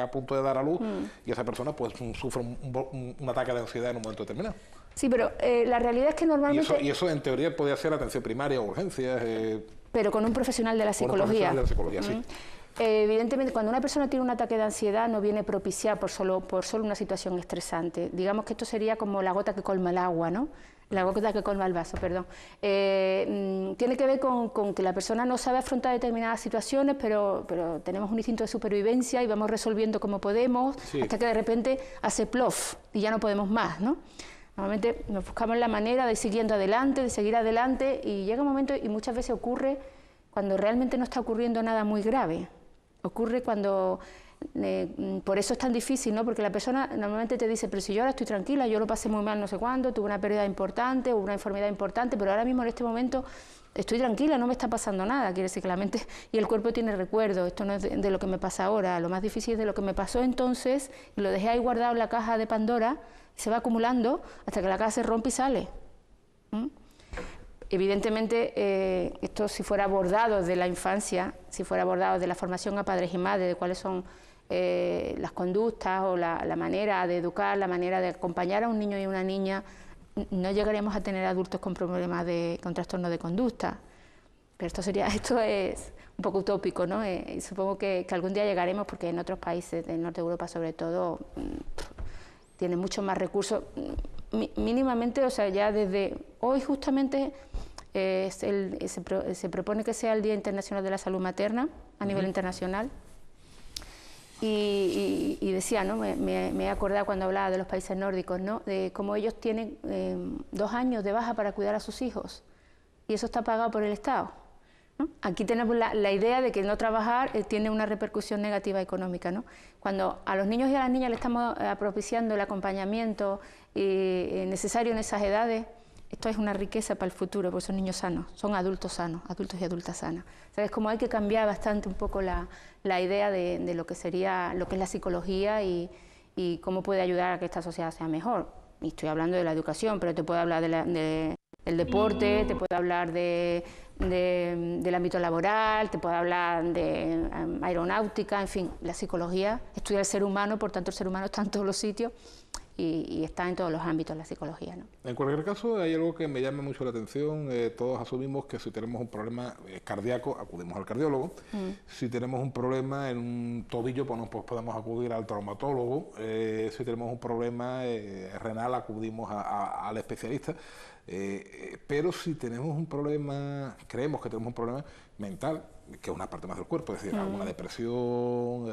a punto de dar a luz y esa persona pues sufre un ataque de ansiedad en un momento determinado. Sí, pero la realidad es que normalmente... Y eso en teoría podría ser atención primaria o urgencias. Pero con un profesional de la psicología. Con un profesional de la psicología, sí. Evidentemente, cuando una persona tiene un ataque de ansiedad no viene propiciada por solo una situación estresante. Digamos que esto sería como la gota que colma el agua, ¿no? La gota que colma el vaso, perdón. Tiene que ver con que la persona no sabe afrontar determinadas situaciones, pero tenemos un instinto de supervivencia y vamos resolviendo como podemos, hasta que de repente hace plof y ya no podemos más, ¿no? Normalmente nos buscamos la manera de ir siguiendo adelante, de seguir adelante, y llega un momento, y muchas veces ocurre cuando realmente no está ocurriendo nada muy grave. Ocurre cuando... por eso es tan difícil, ¿no? Porque la persona normalmente te dice, pero si yo ahora estoy tranquila, yo lo pasé muy mal no sé cuándo, tuve una pérdida importante o una enfermedad importante, pero ahora mismo en este momento estoy tranquila, no me está pasando nada. Quiere decir que la mente y el cuerpo tiene recuerdo, esto no es de lo que me pasa ahora, lo más difícil es de lo que me pasó entonces, y lo dejé ahí guardado en la caja de Pandora, y se va acumulando hasta que la caja se rompe y sale. Evidentemente, esto si fuera abordado desde la infancia, si fuera abordado de la formación a padres y madres, de cuáles son las conductas o la manera de educar, la manera de acompañar a un niño y una niña, no llegaríamos a tener adultos con problemas con trastornos de conducta. Pero esto es un poco utópico, ¿no? Y supongo que algún día llegaremos, porque en otros países del norte de Europa sobre todo tienen muchos más recursos. Mínimamente, o sea, ya desde hoy justamente se propone que sea el Día Internacional de la Salud Materna a nivel internacional. Y decía, ¿no? Me he acordado cuando hablaba de los países nórdicos, ¿no? De cómo ellos tienen 2 años de baja para cuidar a sus hijos, y eso está pagado por el Estado, ¿no? Aquí tenemos la idea de que no trabajar tiene una repercusión negativa económica, ¿no? Cuando a los niños y a las niñas le estamos propiciando el acompañamiento necesario en esas edades, esto es una riqueza para el futuro, porque son niños sanos, son adultos y adultas sanas. ¿Sabes? Como hay que cambiar bastante un poco la idea de lo que sería, lo que es la psicología y cómo puede ayudar a que esta sociedad sea mejor. Y estoy hablando de la educación, pero te puedo hablar del deporte, te puedo hablar del ámbito laboral, te puedo hablar de aeronáutica, en fin, la psicología estudia el ser humano, por tanto el ser humano está en todos los sitios. Y está en todos los ámbitos la psicología, ¿no? En cualquier caso, hay algo que me llama mucho la atención. Todos asumimos que si tenemos un problema cardíaco, acudimos al cardiólogo. Si tenemos un problema en un tobillo, pues podemos acudir al traumatólogo. Si tenemos un problema renal, acudimos al especialista. Pero si tenemos un problema, creemos que tenemos un problema mental, que es una parte más del cuerpo, es decir, alguna depresión,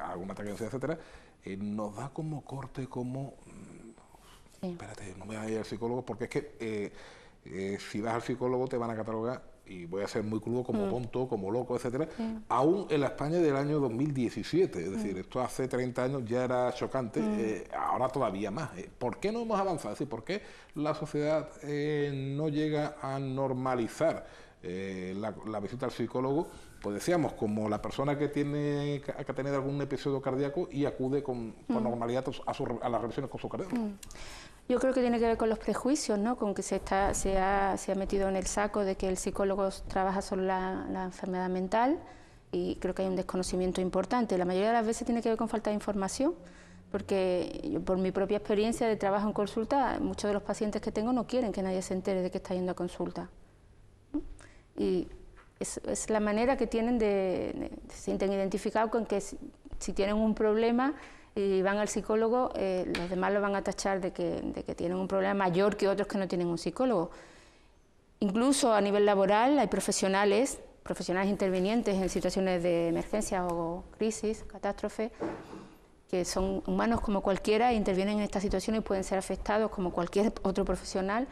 alguna ataque de ansiedad, etcétera, nos da como corte, como... Espérate, no me voy a ir al psicólogo, porque es que si vas al psicólogo te van a catalogar, y voy a ser muy crudo, como tonto, como loco, etcétera, aún en la España del año 2017, es decir, esto hace 30 años ya era chocante, ahora todavía más. ¿Por qué no hemos avanzado? Es decir, ¿por qué la sociedad no llega a normalizar la visita al psicólogo? Pues decíamos, como la persona que tiene que tener algún episodio cardíaco y acude con normalidad a las revisiones con su cardiólogo. Yo creo que tiene que ver con los prejuicios, ¿no? Con que se ha metido en el saco de que el psicólogo trabaja solo la enfermedad mental, y creo que hay un desconocimiento importante. La mayoría de las veces tiene que ver con falta de información, porque yo, por mi propia experiencia de trabajo en consulta, muchos de los pacientes que tengo no quieren que nadie se entere de que está yendo a consulta. Y es la manera que tienen se sienten identificados con que si tienen un problema y van al psicólogo, los demás lo van a tachar de que tienen un problema mayor que otros que no tienen un psicólogo. Incluso a nivel laboral hay profesionales intervinientes en situaciones de emergencia o crisis, catástrofe, que son humanos como cualquiera, intervienen en estas situaciones y pueden ser afectados como cualquier otro profesional.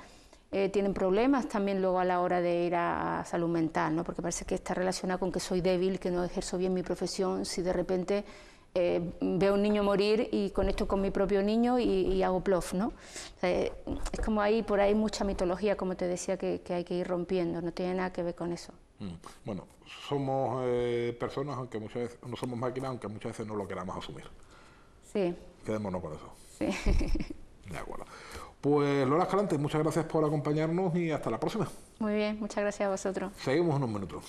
Tienen problemas también luego a la hora de ir a salud mental, ¿no? Porque parece que está relacionado con que soy débil, que no ejerzo bien mi profesión, si de repente veo a un niño morir y conecto con mi propio niño y hago plof, ¿no? O sea, es como ahí, por ahí mucha mitología, como te decía, que hay que ir rompiendo, no tiene nada que ver con eso. Bueno, somos personas, aunque muchas veces no somos máquinas, aunque muchas veces no lo queramos asumir. Sí. Quedémonos con eso. Sí. De acuerdo. Pues Lola Escalante, muchas gracias por acompañarnos y hasta la próxima. Muy bien, muchas gracias a vosotros. Seguimos unos minutos.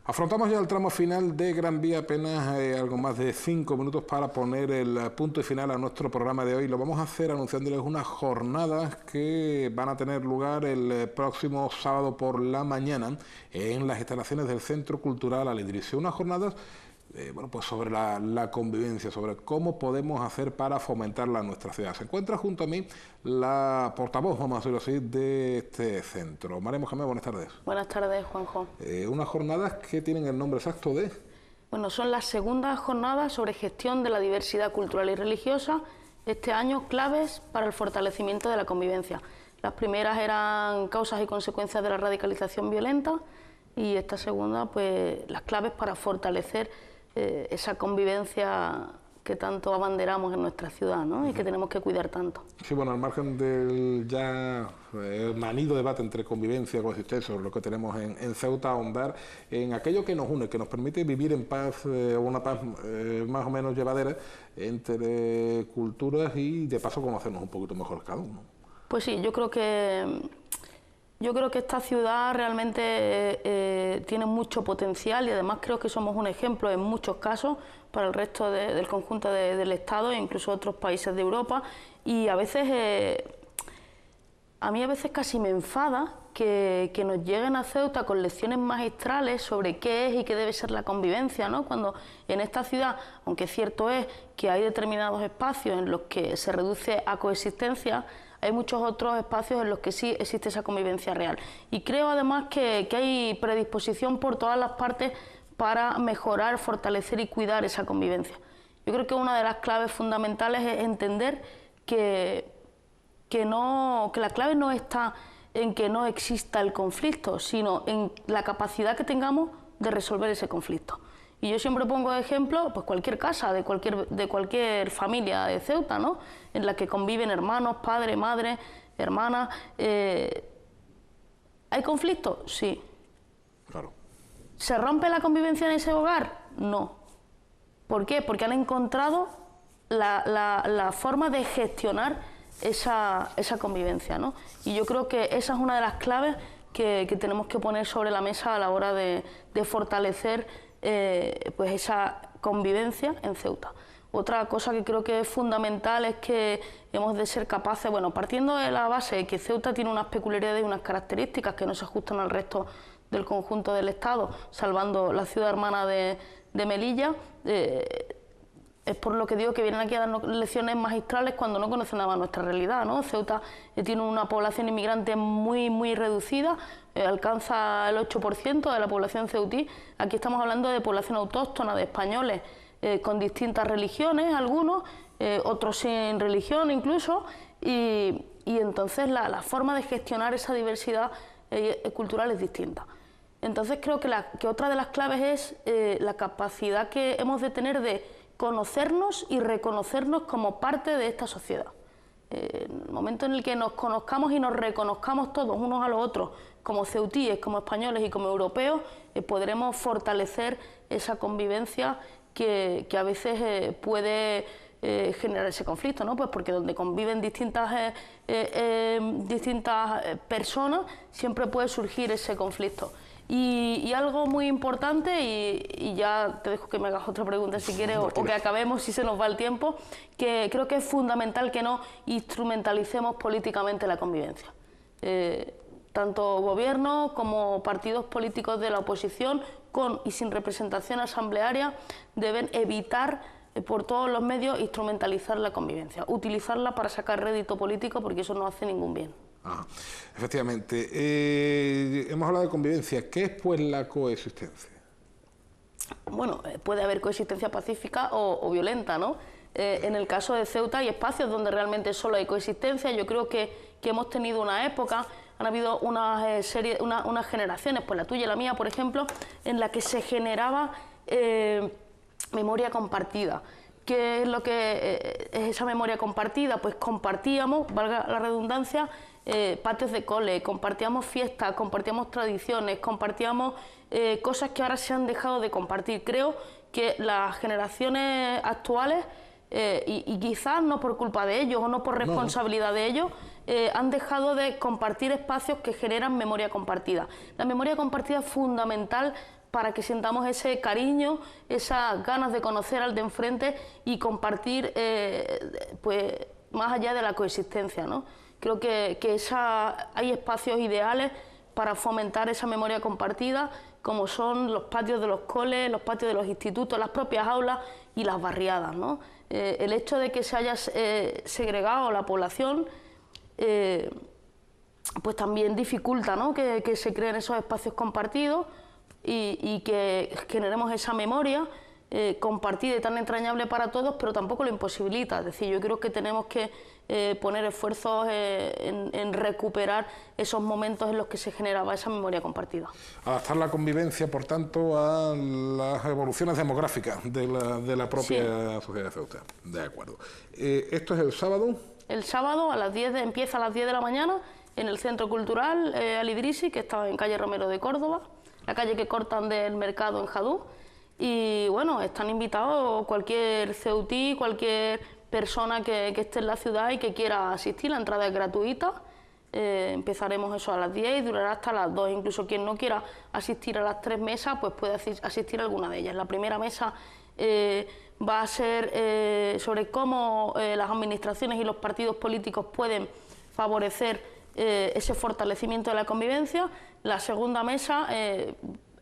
Afrontamos ya el tramo final de Gran Vía, apenas algo más de 5 minutos para poner el punto y final a nuestro programa de hoy. Lo vamos a hacer anunciándoles unas jornadas que van a tener lugar el próximo sábado por la mañana en las instalaciones del Centro Cultural Alegricio. Unas jornadas pues sobre la convivencia, sobre cómo podemos hacer para fomentarla en nuestra ciudad. Se encuentra junto a mí la portavoz, vamos a decirlo así, de este centro. María Mohamed, buenas tardes. Buenas tardes, Juanjo. Unas jornadas que tienen el nombre exacto de... Bueno, son las segundas jornadas sobre gestión de la diversidad cultural y religiosa, este año claves para el fortalecimiento de la convivencia. Las primeras eran causas y consecuencias de la radicalización violenta y esta segunda, pues las claves para fortalecer esa convivencia que tanto abanderamos en nuestra ciudad, ¿no? Y que tenemos que cuidar tanto. Sí, bueno, al margen del ya manido debate entre convivencia y coexistencia, sobre lo que tenemos en Ceuta, ahondar en aquello que nos une, que nos permite vivir en paz, una paz más o menos llevadera entre culturas y de paso conocernos un poquito mejor cada uno. Pues sí, yo creo que esta ciudad realmente tiene mucho potencial y además creo que somos un ejemplo en muchos casos para el resto del conjunto del Estado e incluso otros países de Europa. Y a veces, a mí a veces casi me enfada que nos lleguen a Ceuta con lecciones magistrales sobre qué es y qué debe ser la convivencia, ¿no? Cuando en esta ciudad, aunque cierto es que hay determinados espacios en los que se reduce a coexistencia, hay muchos otros espacios en los que sí existe esa convivencia real. Y creo además que hay predisposición por todas las partes para mejorar, fortalecer y cuidar esa convivencia. Yo creo que una de las claves fundamentales es entender que la clave no está en que no exista el conflicto, sino en la capacidad que tengamos de resolver ese conflicto. Y yo siempre pongo de ejemplo pues cualquier casa, de cualquier familia de Ceuta, ¿no? En la que conviven hermanos, padres, madres, hermanas. ¿Hay conflicto? Sí. Claro. ¿Se rompe la convivencia en ese hogar? No. ¿Por qué? Porque han encontrado la forma de gestionar esa convivencia, ¿no? Y yo creo que esa es una de las claves que tenemos que poner sobre la mesa a la hora de fortalecer pues esa convivencia en Ceuta. Otra cosa que creo que es fundamental es que hemos de ser capaces, bueno, partiendo de la base de que Ceuta tiene unas peculiaridades y unas características que no se ajustan al resto del conjunto del Estado, salvando la ciudad hermana de Melilla, es por lo que digo que vienen aquí a darnos lecciones magistrales cuando no conocen nada más nuestra realidad, ¿no? Ceuta tiene una población inmigrante muy reducida, alcanza el 8% de la población ceutí. Aquí estamos hablando de población autóctona, de españoles con distintas religiones, algunos, otros sin religión incluso, y entonces la forma de gestionar esa diversidad cultural es distinta. Entonces creo que otra de las claves es la capacidad que hemos de tener de conocernos y reconocernos como parte de esta sociedad. En el momento en el que nos conozcamos y nos reconozcamos todos unos a los otros, como ceutíes, como españoles y como europeos, podremos fortalecer esa convivencia que a veces puede generar ese conflicto, ¿no? Pues porque donde conviven distintas personas siempre puede surgir ese conflicto. Y algo muy importante, y ya te dejo que me hagas otra pregunta si quieres, o que acabemos si se nos va el tiempo, que creo que es fundamental que no instrumentalicemos políticamente la convivencia. Tanto gobierno como partidos políticos de la oposición, con y sin representación asamblearia, deben evitar por todos los medios instrumentalizar la convivencia, utilizarla para sacar rédito político, porque eso no hace ningún bien. Ah, efectivamente. Hemos hablado de convivencia. ¿Qué es pues la coexistencia? Bueno, puede haber coexistencia pacífica o violenta, ¿no? En el caso de Ceuta hay espacios donde realmente solo hay coexistencia. Yo creo que hemos tenido una época, han habido unas generaciones, pues la tuya y la mía, por ejemplo, en la que se generaba memoria compartida. ¿Qué es lo que es esa memoria compartida? Pues compartíamos, valga la redundancia, patios de cole, compartíamos fiestas, compartíamos tradiciones, compartíamos cosas que ahora se han dejado de compartir. Creo que las generaciones actuales, y quizás no por culpa de ellos o no por responsabilidad de ellos, han dejado de compartir espacios que generan memoria compartida. La memoria compartida es fundamental para que sintamos ese cariño, esas ganas de conocer al de enfrente y compartir, pues, más allá de la coexistencia, ¿no? Creo que hay espacios ideales para fomentar esa memoria compartida, como son los patios de los coles, los patios de los institutos, las propias aulas y las barriadas, ¿no? El hecho de que se haya segregado la población, pues también dificulta, ¿no?, que se creen esos espacios compartidos y que generemos esa memoria compartida y tan entrañable para todos, pero tampoco lo imposibilita. Es decir, yo creo que tenemos que poner esfuerzos en recuperar esos momentos en los que se generaba esa memoria compartida. Adaptar la convivencia, por tanto, a las evoluciones demográficas de la propia sociedad de Ceuta. De acuerdo. ¿Esto es el sábado? El sábado empieza a las 10 de la mañana en el Centro Cultural Al-Idrisi, que está en calle Romero de Córdoba, la calle que cortan del mercado en Jadú. Y bueno, están invitados cualquier ceutí, cualquier persona que esté en la ciudad y que quiera asistir. La entrada es gratuita. Empezaremos eso a las 10 y durará hasta las 2. Incluso quien no quiera asistir a las 3 mesas, pues puede asistir a alguna de ellas. La primera mesa va a ser sobre cómo las administraciones y los partidos políticos pueden favorecer ese fortalecimiento de la convivencia. La segunda mesa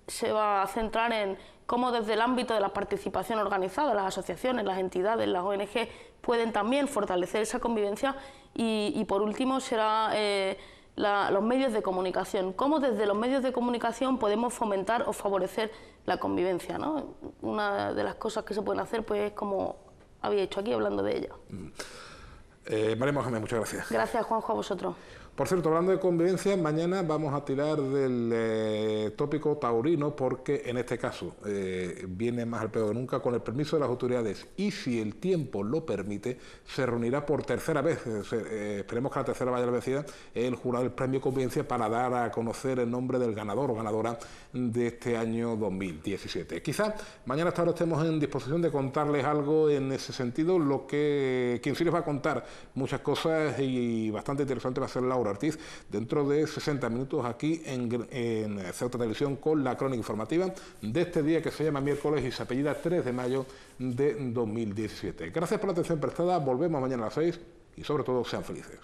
se va a centrar en cómo desde el ámbito de la participación organizada, las asociaciones, las entidades, las ONG, pueden también fortalecer esa convivencia. Y por último será los medios de comunicación, cómo desde los medios de comunicación podemos fomentar o favorecer la convivencia, ¿no? Una de las cosas que se pueden hacer, pues, es como había hecho aquí, hablando de ella. María Mohamed, muchas gracias. Gracias, Juanjo, a vosotros. Por cierto, hablando de convivencia, mañana vamos a tirar del tópico taurino, porque en este caso viene más al peor que nunca. Con el permiso de las autoridades y si el tiempo lo permite, se reunirá por tercera vez, esperemos que la tercera vaya la vencida, el jurado del premio Convivencia para dar a conocer el nombre del ganador o ganadora de este año 2017. Quizá mañana hasta ahora estemos en disposición de contarles algo en ese sentido. Lo que quien sí les va a contar muchas cosas y bastante interesante va a ser Laura Ortiz, dentro de 60 minutos aquí en Ceuta Televisión, con la crónica informativa de este día que se llama miércoles y se apellida 3 de mayo de 2017. Gracias por la atención prestada, volvemos mañana a las 6 y sobre todo sean felices.